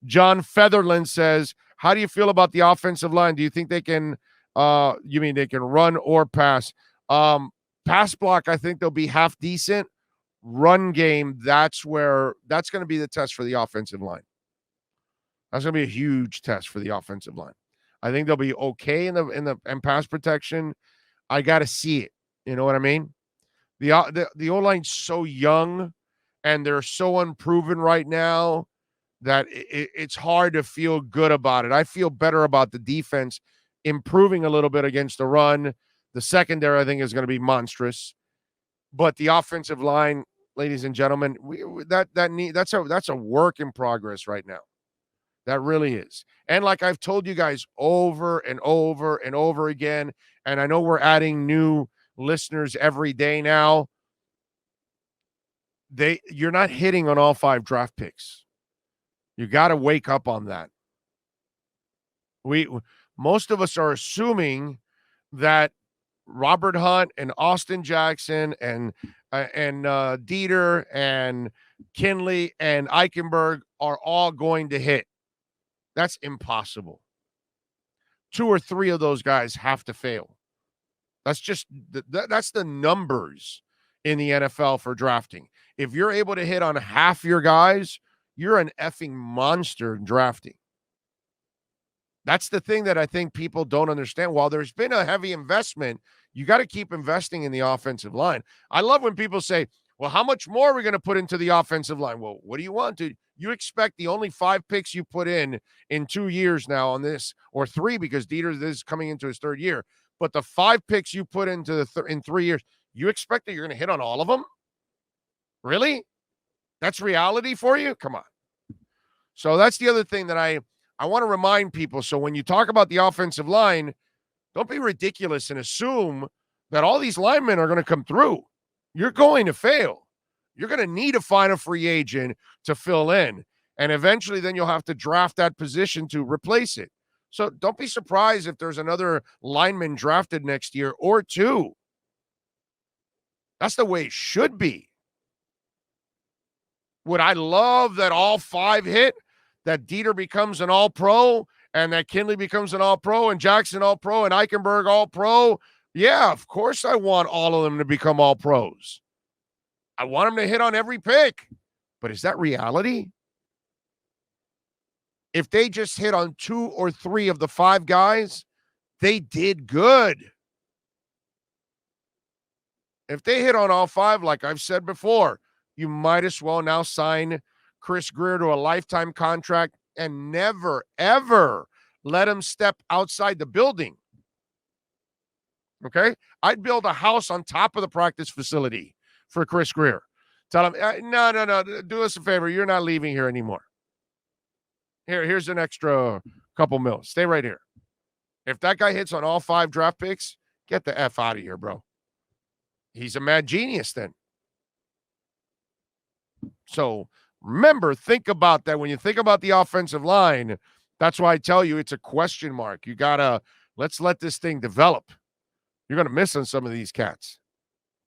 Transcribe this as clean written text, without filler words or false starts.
John Featherland says, how do you feel about the offensive line? Do you think they can, you mean they can run or pass? Pass block, I think they'll be half decent. Run game, that's going to be the test for the offensive line. That's going to be a huge test for the offensive line. I think they'll be okay in pass protection. I got to see it. You know what I mean? The O-line's so young and they're so unproven right now that it's hard to feel good about it. I feel better about the defense improving a little bit against the run. The secondary, I think, is going to be monstrous. But the offensive line, ladies and gentlemen, that's a work in progress right now. That really is. And like I've told you guys over and over and over again, and I know we're adding new listeners every day now, you're not hitting on all 5 draft picks. You got to wake up on that. Most of us are assuming that Robert Hunt and Austin Jackson and Dieter and Kinley and Eichenberg are all going to hit. That's impossible. 2 or 3 of those guys have to fail. That's just that's the numbers in the NFL for drafting. If you're able to hit on half your guys, you're an effing monster in drafting. That's the thing that I think people don't understand. While there's been a heavy investment, you got to keep investing in the offensive line. I love when people say, well, how much more are we going to put into the offensive line? Well, what do you want to? You expect the only 5 picks you put in 2 years now on this, or 3 because Dieter is coming into his 3rd year. But the 5 picks you put into in 3 years, you expect that you're going to hit on all of them? Really? That's reality for you? Come on. So that's the other thing that I want to remind people. So when you talk about the offensive line, don't be ridiculous and assume that all these linemen are going to come through. You're going to fail. You're going to need to find a free agent to fill in. And eventually then you'll have to draft that position to replace it. So don't be surprised if there's another lineman drafted next year or 2. That's the way it should be. Would I love that all 5 hit? That Dieter becomes an all-pro and that Kinley becomes an all-pro and Jackson all-pro and Eichenberg all-pro? Yeah, of course I want all of them to become all-pros. I want them to hit on every pick. But is that reality? If they just hit on 2 or 3 of the 5 guys, they did good. If they hit on all 5, like I've said before, you might as well now sign Chris Grier to a lifetime contract and never, ever let him step outside the building. Okay? I'd build a house on top of the practice facility for Chris Grier. Tell him, no, do us a favor. You're not leaving here anymore. Here's an extra couple mil. Stay right here. If that guy hits on all 5 draft picks, get the F out of here, bro. He's a mad genius then. So remember, think about that. When you think about the offensive line, that's why I tell you it's a question mark. You got to, let's let this thing develop. You're going to miss on some of these cats.